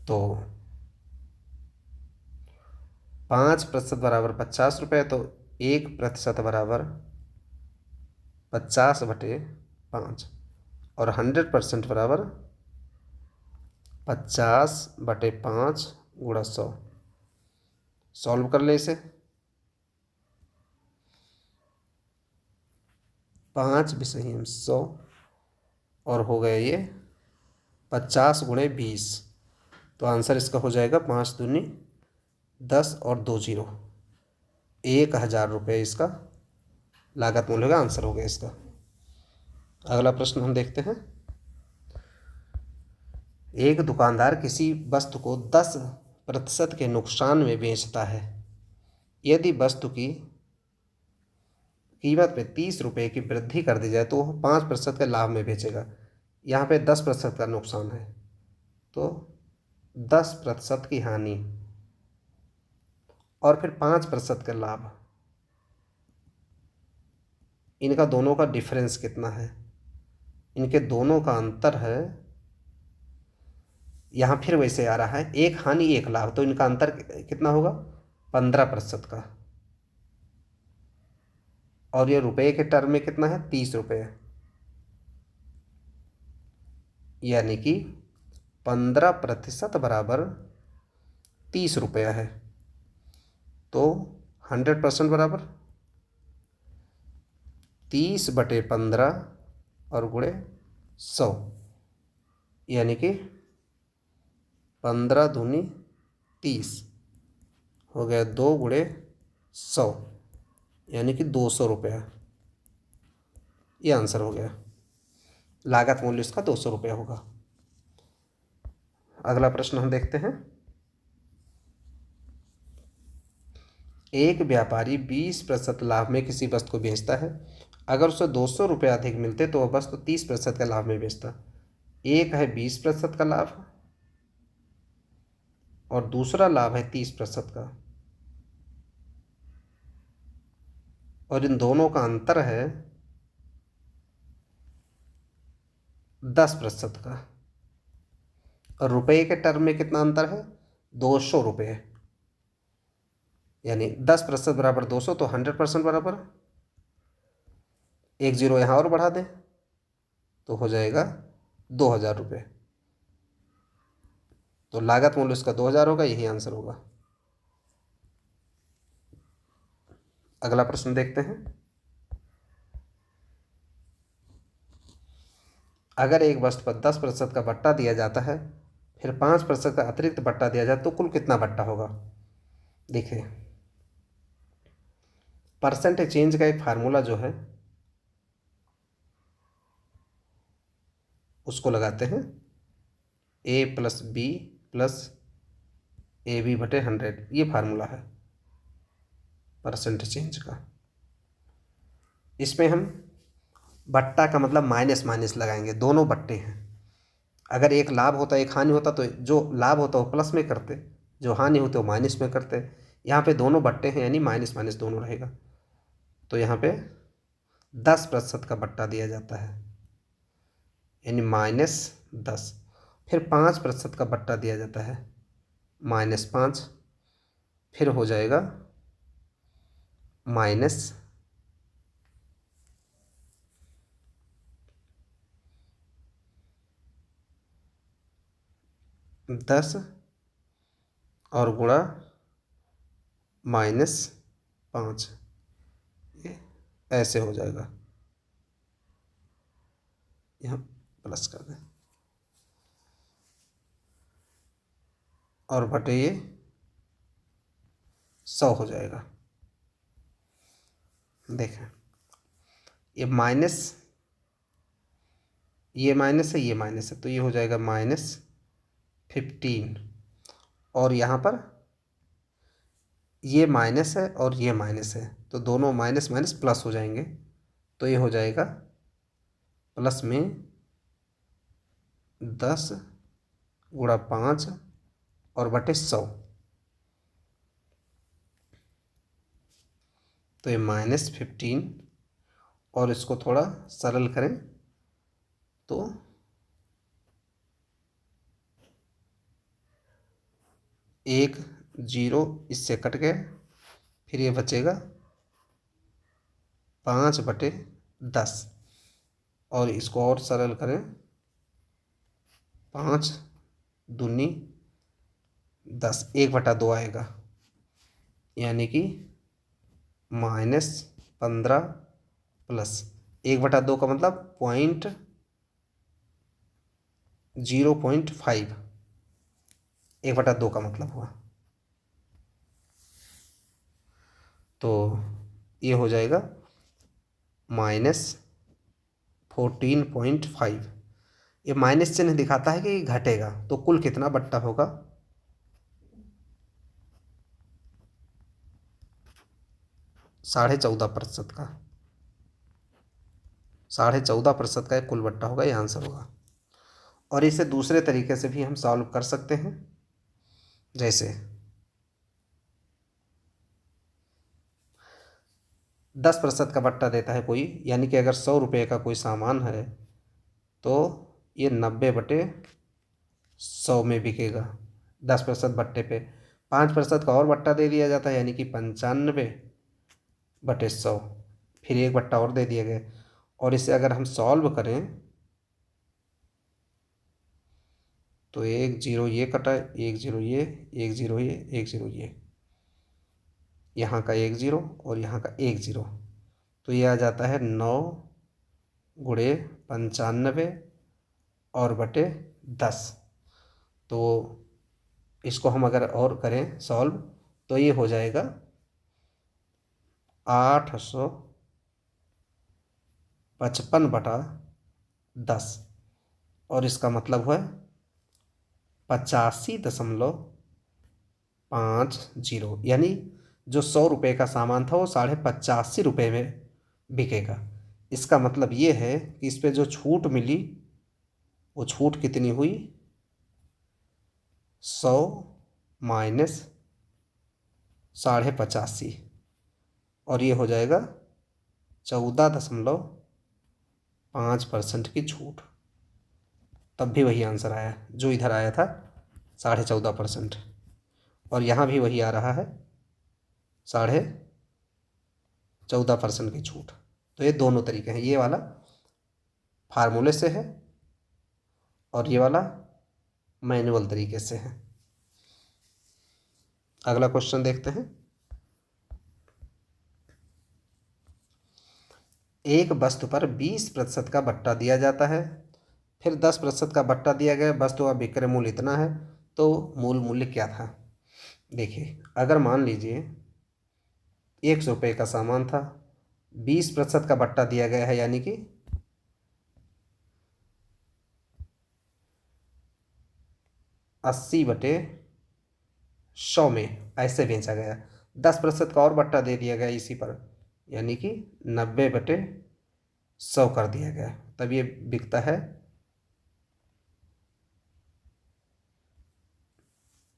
तो 5% बराबर 50 रुपये, तो 1% बराबर 50/5, और 100% बराबर 50/5 गुणा 100। सॉल्व कर ले इसे, 5 बिसही 100, और हो गया ये 50 × 20, तो आंसर इसका हो जाएगा 5 दूनी 10 और 2 0, 1000 रुपये इसका लागत मूल्य का आंसर हो गया इसका। अगला प्रश्न हम देखते हैं, एक दुकानदार किसी वस्तु को 10% के नुकसान में बेचता है। यदि वस्तु की कीमत में 30 रुपये की वृद्धि कर दी जाए तो वह 5% के लाभ में बेचेगा। यहाँ पे 10% का नुकसान है, तो 10% की हानि, और फिर 5% का लाभ। इनका दोनों का डिफरेंस कितना है, इनके दोनों का अंतर है, यहाँ फिर वैसे आ रहा है, एक हानि एक लाभ, तो इनका अंतर कितना होगा, 15% का। और ये रुपए के टर्म में कितना है, 30 रुपये, यानी कि 15% बराबर 30 रुपया है। तो 100% बराबर 30/15 और गुणे 100, यानी कि 15 दूनी 30 हो गया, 2 × 100, यानी कि 200 रुपया। ये आंसर हो गया, लागत मूल्य इसका 200 रुपया होगा। अगला प्रश्न हम देखते हैं। एक व्यापारी 20% लाभ में किसी वस्तु को बेचता है। अगर उसे 200 रुपये अधिक मिलते तो वह वस्तु 30% का लाभ में बेचता। एक है 20% का लाभ और दूसरा लाभ है 30% का, और इन दोनों का अंतर है 10% का। और रुपये के टर्म में कितना अंतर है, 200 रुपये, यानी 10% बराबर 200, तो 100% बराबर, एक जीरो यहाँ और बढ़ा दें तो हो जाएगा 2000 रुपये। तो लागत मूल्य उसका 2000 होगा, यही आंसर होगा। अगला प्रश्न देखते हैं। अगर एक वस्तु पर 10% का बट्टा दिया जाता है, फिर 5% का अतिरिक्त बट्टा दिया जाए तो कुल कितना बट्टा होगा। देखिए, परसेंटेज चेंज का एक फार्मूला जो है उसको लगाते हैं, A+B+AB/100, ये फार्मूला है परसेंटेज चेंज का। इसमें हम बट्टा का मतलब माइनस माइनस लगाएंगे, दोनों बट्टे हैं। अगर एक लाभ होता एक हानि होता तो जो लाभ होता वो प्लस में करते, जो हानि होती वो माइनस में करते। यहाँ पे दोनों बट्टे हैं, यानी माइनस माइनस दोनों रहेगा। तो यहाँ पे 10% का बट्टा दिया जाता है, यानी -10। फिर 5% का बट्टा दिया जाता है, -5। फिर हो जाएगा -10 और गुणा -5, ये ऐसे हो जाएगा। यहाँ प्लस कर दें और बटे ये 100 हो जाएगा। देखें, ये माइनस, ये माइनस है, ये माइनस है, तो ये हो जाएगा -15। और यहाँ पर ये माइनस है और ये माइनस है, तो दोनों माइनस माइनस प्लस हो जाएंगे। तो ये हो जाएगा प्लस में 10 × 5 और बटे 100, तो ये -15। और इसको थोड़ा सरल करें तो 1 0 इससे कट गए, फिर ये बचेगा 5/10। और इसको और सरल करें, 5 दूनी 10, 1/2 आएगा, यानी कि -15 प्लस 1/2 का मतलब 0.5, 1/2 का मतलब हुआ। तो ये हो जाएगा -14.5। ये माइनस चिन्ह दिखाता है कि घटेगा, तो कुल कितना बट्टा होगा, 14.5% का, 14.5% का एक कुल बट्टा होगा, ये आंसर होगा। और इसे दूसरे तरीके से भी हम सॉल्व कर सकते हैं। जैसे 10% का बट्टा देता है कोई, यानी कि अगर 100 रुपये का कोई सामान है तो ये 90/100 में बिकेगा। 10% बट्टे पे 5% का और बट्टा दे दिया जाता है, यानी कि 95/100, फिर एक बट्टा और दे दिया गया। और इसे अगर हम सॉल्व करें तो 1 0 ये कटा, 1 0 ये, 1 0 ये, 1 0 ये, यहाँ का 1 0 और यहाँ का 1 0, तो ये आ जाता है 9×95 और बटे 10। तो इसको हम अगर और करें सॉल्व तो ये हो जाएगा 855/10, और इसका मतलब है 85.50, यानी जो 100 रुपये का सामान था वो 85.50 में बिकेगा। इसका मतलब ये है कि इस पे जो छूट मिली वो छूट कितनी हुई, 100 माइनस 85.50, और ये हो जाएगा 14.5% की छूट। तब भी वही आंसर आया जो इधर आया था 14.5%, और यहाँ भी वही आ रहा है 14.5% की छूट। तो ये दोनों तरीके हैं, ये वाला फार्मूले से है और ये वाला मैनुअल तरीके से है। अगला क्वेश्चन देखते हैं। एक वस्तु पर 20% का बट्टा दिया जाता है, फिर 10% का बट्टा दिया गया, वस्तु का विक्रय मूल्य इतना है, तो मूल मूल्य क्या था। देखिए, अगर मान लीजिए 100 रुपये का सामान था, 20% का बट्टा दिया गया है, यानी कि 80/100 में ऐसे बेचा गया। 10% का और बट्टा दे दिया गया इसी पर, यानी कि 90/100 कर दिया गया, तब ये बिकता है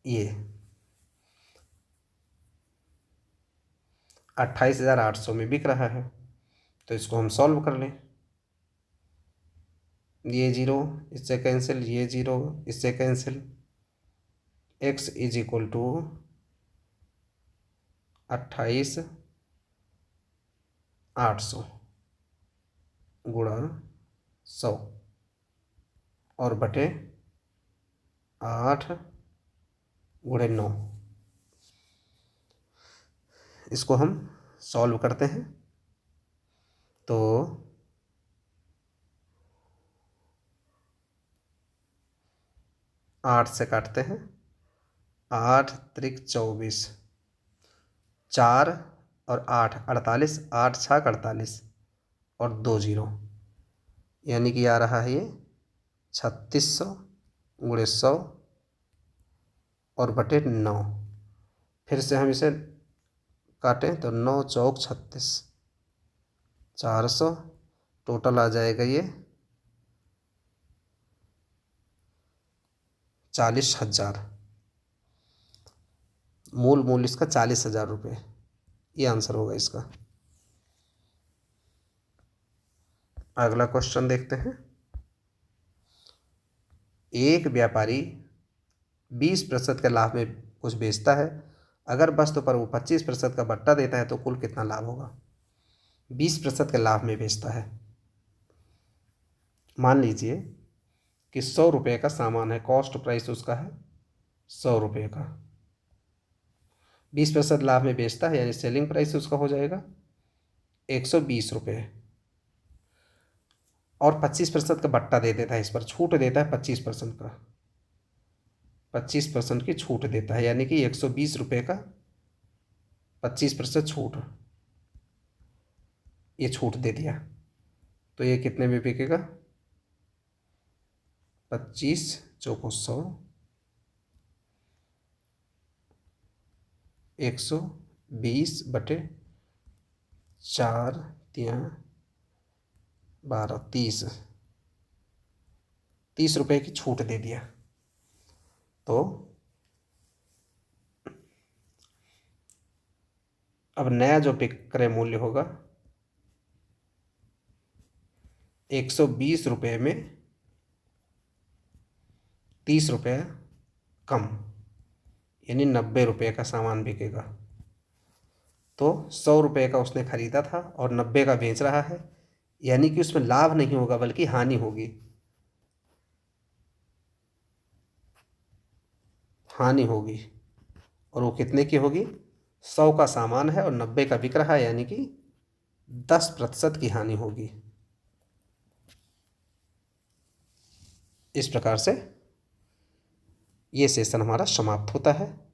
ये 28,800 में बिक रहा है। तो इसको हम सॉल्व कर लें। ये 0 इससे कैंसिल, ये 0 इससे cancel, x is equal to 28,800 गुणा 100 और बटे 8×9। इसको हम सॉल्व करते हैं तो 8 से काटते हैं, 8 त्रिक 24, 4 और 8 48, 8 6 48 और 2 0, यानी कि आ रहा है ये 3600×100 और बटे 9। फिर से हम इसे काटें तो 9 चौक 36, 400, टोटल आ जाएगा ये 40,000। मूल मूल्य इसका 40,000 रुपये, ये आंसर होगा इसका। अगला क्वेश्चन देखते हैं। एक व्यापारी 20% के लाभ में कुछ बेचता है, अगर वस्तु पर वो 25% का बट्टा देता है तो कुल कितना लाभ होगा। 20% के लाभ में बेचता है। मान लीजिए कि 100 रुपये का सामान है, कॉस्ट प्राइस उसका है 100 रुपये का, 20% लाभ में बेचता है, यानी सेलिंग प्राइस उसका हो जाएगा 120 रुपये, और 25% का बट्टा दे देता है, इस पर छूट देता है 25% का, 25% की छूट देता है, यानी कि 120 रुपये का 25% छूट, ये छूट दे दिया, तो ये कितने में बिकेगा, 25 चौको 100, 120/4 × 12 30, 30 रुपये की छूट दे दिया। तो अब नया जो विक्रय मूल्य होगा 120 रुपये में 30 रुपये कम, यानी 90 रुपये का सामान बिकेगा। तो 100 रुपये का उसने खरीदा था और 90 का बेच रहा है, यानी कि उसमें लाभ नहीं होगा बल्कि हानि होगी। हानि होगी, और वो कितने की होगी? 100 का सामान है और 90 का बिक रहा है, यानी कि 10% की हानि होगी। इस प्रकार से ये सेशन हमारा समाप्त होता है।